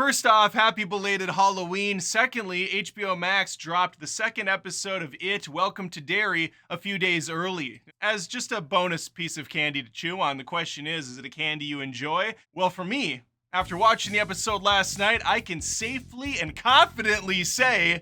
First off, happy belated Halloween. Secondly, HBO Max dropped the second episode of It, Welcome to Derry, a few days early. As just a bonus piece of candy to chew on, the question is it a candy you enjoy? Well, for me, after watching the episode last night, I can safely and confidently say,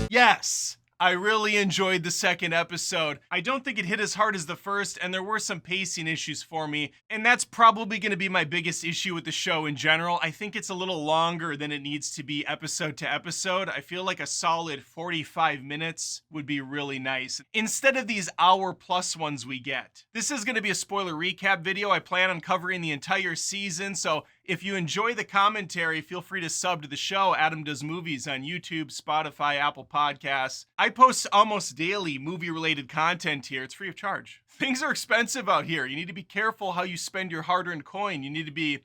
yes. I really enjoyed the second episode. I don't think it hit as hard as the first, and there were some pacing issues for me, and that's probably going to be my biggest issue with the show in general. I think it's a little longer than it needs to be episode to episode. I feel like a solid 45 minutes would be really nice, instead of these hour-plus ones we get. This is going to be a spoiler recap video. I plan on covering the entire season, so if you enjoy the commentary, feel free to sub to the show. Adam Does Movies on YouTube, Spotify, Apple Podcasts. I post almost daily movie-related content here. It's free of charge. Things are expensive out here. You need to be careful how you spend your hard-earned coin. You need to be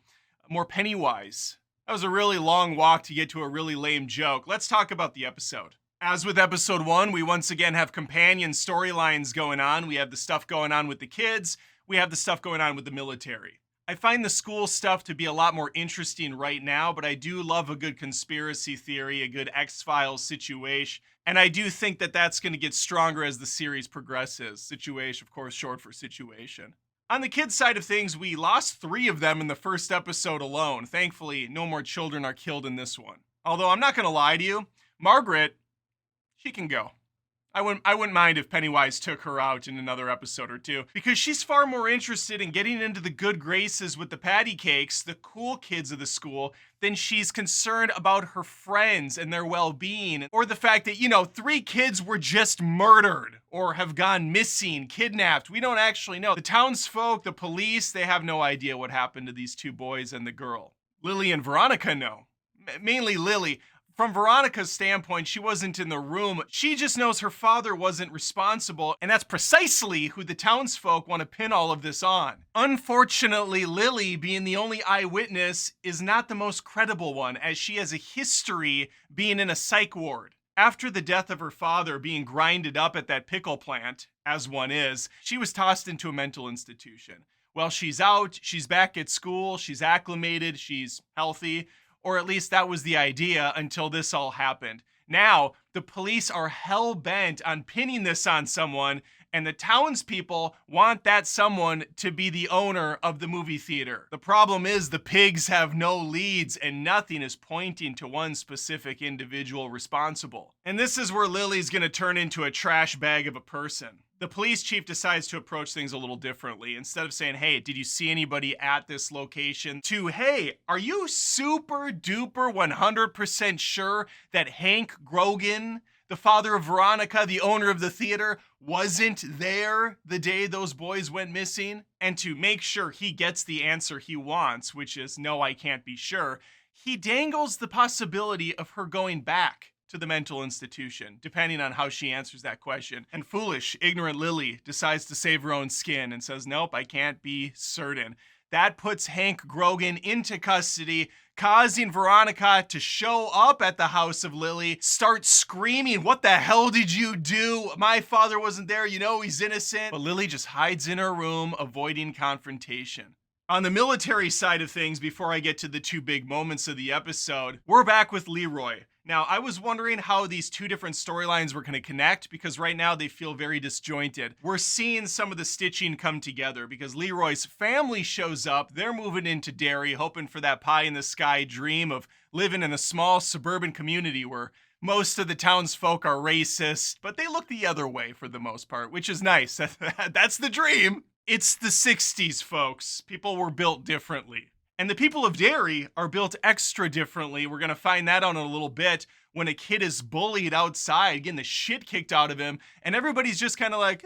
more penny-wise. That was a really long walk to get to a really lame joke. Let's talk about the episode. As with episode 1, we once again have companion storylines going on. We have the stuff going on with the kids. We have the stuff going on with the military. I find the school stuff to be a lot more interesting right now, but I do love a good conspiracy theory, a good X-Files situation, and I do think that that's going to get stronger as the series progresses. Situation, of course, short for situation. On the kids' side of things, we lost 3 of them in the first episode alone. Thankfully, no more children are killed in this one. Although I'm not going to lie to you, Margaret, she can go. I wouldn't mind if Pennywise took her out in another episode or 2, because she's far more interested in getting into the good graces with the patty cakes, the cool kids of the school, than she's concerned about her friends and their well-being, or the fact that, 3 kids were just murdered or have gone missing, kidnapped. We don't actually know. The townsfolk, the police, they have no idea what happened to these 2 boys and the girl. Lily and Veronica know. Mainly Lily. From Veronica's standpoint, she wasn't in the room. She just knows her father wasn't responsible, and that's precisely who the townsfolk want to pin all of this on. Unfortunately, Lily, being the only eyewitness, is not the most credible one, as she has a history being in a psych ward. After the death of her father being grinded up at that pickle plant, as one is, she was tossed into a mental institution. Well, she's out, she's back at school, she's acclimated, she's healthy. Or at least that was the idea until this all happened. Now, the police are hell-bent on pinning this on someone, and the townspeople want that someone to be the owner of the movie theater. The problem is the pigs have no leads, and nothing is pointing to one specific individual responsible. And this is where Lily's gonna turn into a trash bag of a person. The police chief decides to approach things a little differently. Instead of saying, hey, did you see anybody at this location? To, hey, are you super duper 100% sure that Hank Grogan, the father of Veronica, the owner of the theater, wasn't there the day those boys went missing? And to make sure he gets the answer he wants, which is, no, I can't be sure, he dangles the possibility of her going back to the mental institution, depending on how she answers that question. And foolish, ignorant Lily decides to save her own skin and says, nope, I can't be certain. That puts Hank Grogan into custody, causing Veronica to show up at the house of Lily, start screaming, what the hell did you do? My father wasn't there, he's innocent. But Lily just hides in her room, avoiding confrontation. On the military side of things, before I get to the 2 big moments of the episode, we're back with Leroy. Now, I was wondering how these 2 different storylines were going to connect, because right now they feel very disjointed. We're seeing some of the stitching come together because Leroy's family shows up. They're moving into Derry, hoping for that pie-in-the-sky dream of living in a small suburban community where most of the townsfolk are racist, but they look the other way for the most part, which is nice. That's the dream. It's the 60s, folks. People were built differently. And the people of Derry are built extra differently. We're going to find that out in a little bit when a kid is bullied outside, getting the shit kicked out of him, and everybody's just kind of like,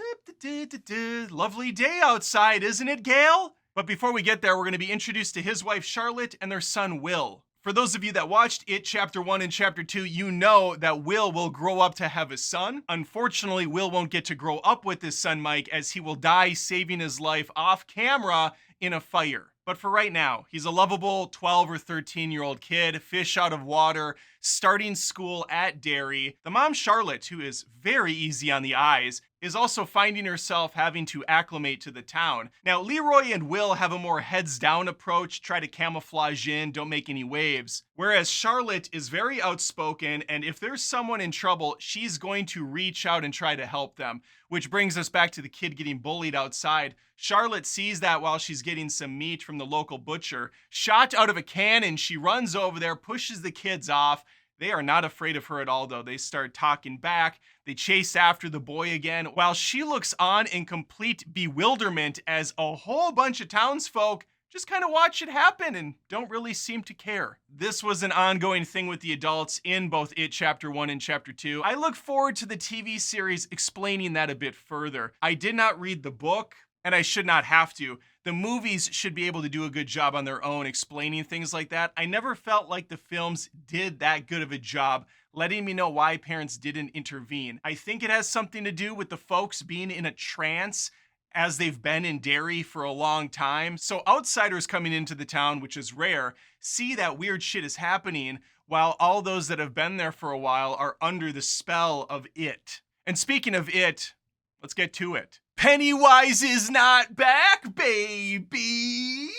lovely day outside, isn't it, Gail? But before we get there, we're going to be introduced to his wife, Charlotte, and their son, Will. For those of you that watched It Chapter 1 and Chapter 2, you know that Will grow up to have a son. Unfortunately, Will won't get to grow up with his son, Mike, as he will die saving his life off camera in a fire. But for right now, he's a lovable 12 or 13-year-old kid, fish out of water, starting school at Derry. The mom, Charlotte, who is very easy on the eyes, is also finding herself having to acclimate to the town. Now, Leroy and Will have a more heads down approach, try to camouflage in, don't make any waves. Whereas Charlotte is very outspoken, and if there's someone in trouble, she's going to reach out and try to help them. Which brings us back to the kid getting bullied outside. Charlotte sees that while she's getting some meat from the local butcher, shot out of a cannon. She runs over there, pushes the kids off. They are not afraid of her at all, though. They start talking back. They chase after the boy again, while she looks on in complete bewilderment as a whole bunch of townsfolk just kind of watch it happen and don't really seem to care. This was an ongoing thing with the adults in both It Chapter 1 and Chapter 2. I look forward to the TV series explaining that a bit further. I did not read the book, and I should not have to. The movies should be able to do a good job on their own explaining things like that. I never felt like the films did that good of a job letting me know why parents didn't intervene. I think it has something to do with the folks being in a trance as they've been in Derry for a long time. So outsiders coming into the town, which is rare, see that weird shit is happening, while all those that have been there for a while are under the spell of it. And speaking of it, let's get to it. Pennywise is not back, baby.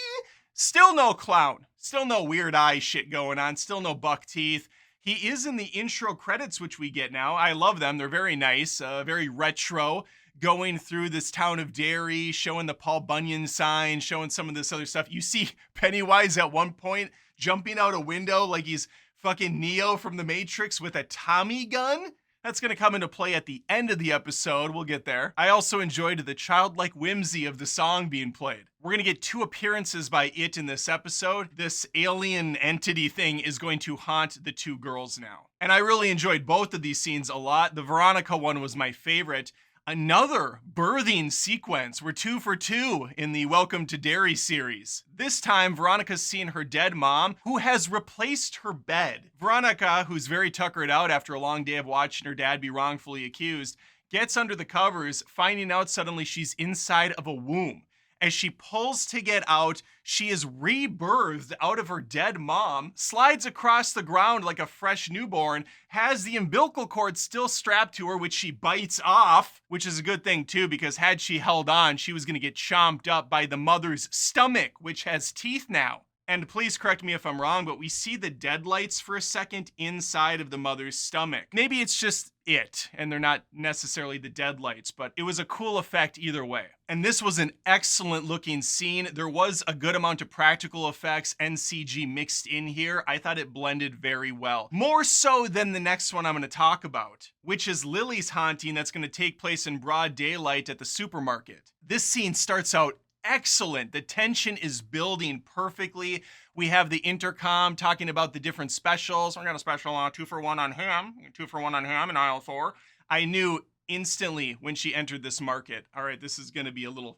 Still no clown. Still no weird eye shit going on. Still no buck teeth. He is in the intro credits, which we get now. I love them. They're very nice, very retro. Going through this town of Derry, showing the Paul Bunyan sign, showing some of this other stuff. You see Pennywise at one point jumping out a window like he's fucking Neo from the Matrix with a Tommy gun. That's going to come into play at the end of the episode. We'll get there. I also enjoyed the childlike whimsy of the song being played. We're going to get 2 appearances by It in this episode. This alien entity thing is going to haunt the 2 girls now. And I really enjoyed both of these scenes a lot. The Veronica one was my favorite. Another birthing sequence. We're 2 for 2 in the Welcome to Derry series. This time, Veronica's seeing her dead mom, who has replaced her bed. Veronica, who's very tuckered out after a long day of watching her dad be wrongfully accused, gets under the covers, finding out suddenly she's inside of a womb. As she pulls to get out, she is rebirthed out of her dead mom, slides across the ground like a fresh newborn, has the umbilical cord still strapped to her, which she bites off, which is a good thing too, because had she held on, she was going to get chomped up by the mother's stomach, which has teeth now. And please correct me if I'm wrong, but we see the deadlights for a second inside of the mother's stomach. Maybe it's just it, and they're not necessarily the deadlights, but it was a cool effect either way. And this was an excellent looking scene. There was a good amount of practical effects and CG mixed in here. I thought it blended very well. More so than the next one I'm going to talk about, which is Lily's haunting that's going to take place in broad daylight at the supermarket. This scene starts out excellent. The tension is building perfectly. We have the intercom talking about the different specials. We got a special 2 for 1 on ham, 2 for 1 on ham in aisle 4. I knew instantly when she entered this market, all right, this is going to be a little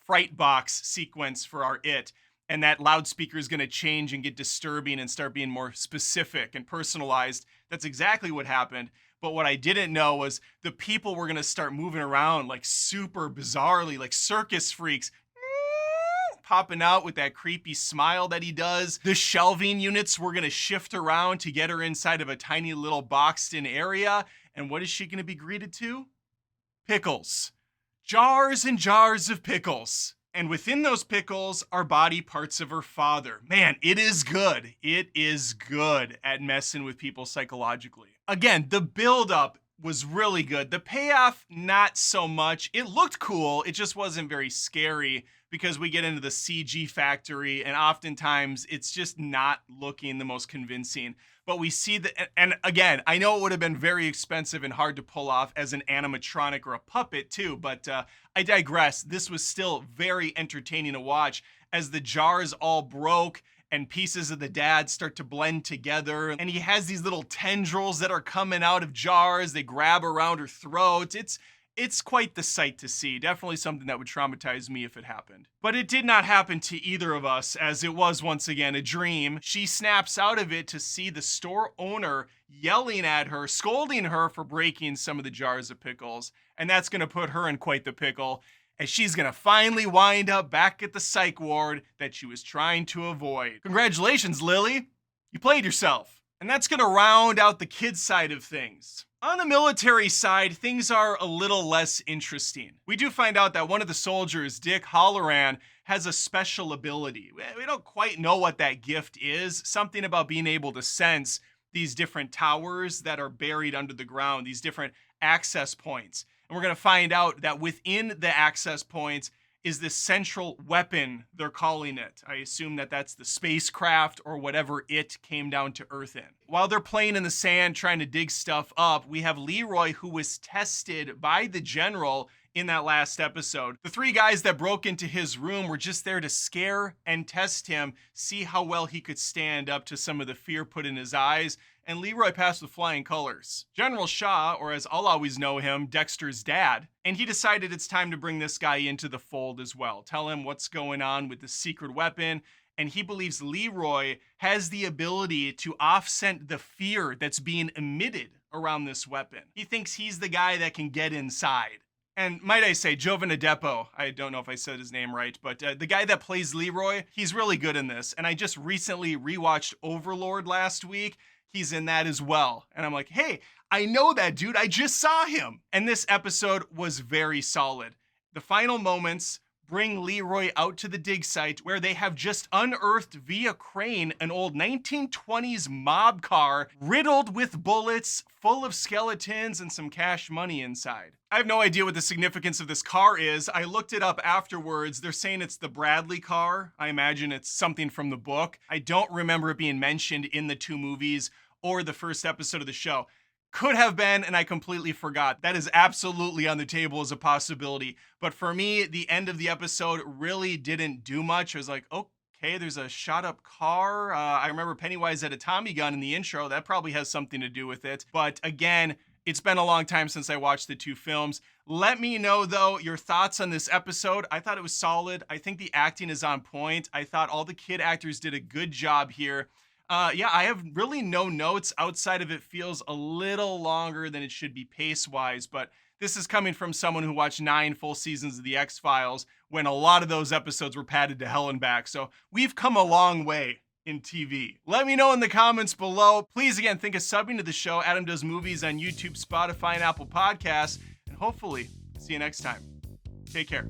fright box sequence for our It. And that loudspeaker is going to change and get disturbing and start being more specific and personalized. That's exactly what happened. But what I didn't know was the people were going to start moving around like super bizarrely, like circus freaks, popping out with that creepy smile that he does. The shelving units were going to shift around to get her inside of a tiny little boxed-in area. And what is she going to be greeted to? Pickles. Jars and jars of pickles. And within those pickles are body parts of her father. Man, it is good. It is good at messing with people psychologically. Again, the build-up was really good. The payoff, not so much. It looked cool. It just wasn't very scary because we get into the CG factory and oftentimes it's just not looking the most convincing. But we see that, and again, I know it would have been very expensive and hard to pull off as an animatronic or a puppet too, but I digress. This was still very entertaining to watch as the jars all broke and pieces of the dad start to blend together. And he has these little tendrils that are coming out of jars. They grab around her throat. It's quite the sight to see. Definitely something that would traumatize me if it happened. But it did not happen to either of us, as it was once again a dream. She snaps out of it to see the store owner yelling at her, scolding her for breaking some of the jars of pickles. And that's going to put her in quite the pickle, as she's going to finally wind up back at the psych ward that she was trying to avoid. Congratulations, Lily. You played yourself. And that's gonna round out the kid side of things. On the military side, things are a little less interesting. We do find out that one of the soldiers, Dick Halloran, has a special ability. We don't quite know what that gift is, something about being able to sense these different towers that are buried under the ground, these different access points. And we're gonna find out that within the access points is this central weapon, they're calling it. I assume that that's the spacecraft or whatever it came down to Earth in. While they're playing in the sand trying to dig stuff up, we have Leroy, who was tested by the general in that last episode. The three guys that broke into his room were just there to scare and test him, see how well he could stand up to some of the fear put in his eyes, and Leroy passed with flying colors. General Shaw, or as I'll always know him, Dexter's dad, and he decided it's time to bring this guy into the fold as well. Tell him what's going on with the secret weapon, and he believes Leroy has the ability to offset the fear that's being emitted around this weapon. He thinks he's the guy that can get inside. And might I say, Jovan Adepo, I don't know if I said his name right, but the guy that plays Leroy, he's really good in this. And I just recently rewatched Overlord last week. He's in that as well. And I'm like, hey, I know that dude. I just saw him. And this episode was very solid. The final moments bring Leroy out to the dig site where they have just unearthed via crane an old 1920s mob car riddled with bullets, full of skeletons and some cash money inside. I have no idea what the significance of this car is. I looked it up afterwards. They're saying it's the Bradley car. I imagine it's something from the book. I don't remember it being mentioned in the two movies or the first episode of the show. Could have been, and I completely forgot. That is absolutely on the table as a possibility. But for me, the end of the episode really didn't do much. I was like, okay, there's a shot up car. I remember Pennywise had a Tommy gun in the intro. That probably has something to do with it. But again, it's been a long time since I watched the two films. Let me know, though, your thoughts on this episode. I thought it was solid. I think the acting is on point. I thought all the kid actors did a good job here. Yeah, I have really no notes outside of it feels a little longer than it should be pace-wise, but this is coming from someone who watched 9 full seasons of The X-Files when a lot of those episodes were padded to hell and back. So we've come a long way in TV. Let me know in the comments below. Please, again, think of subbing to the show. Adam Does Movies on YouTube, Spotify, and Apple Podcasts. And hopefully, see you next time. Take care.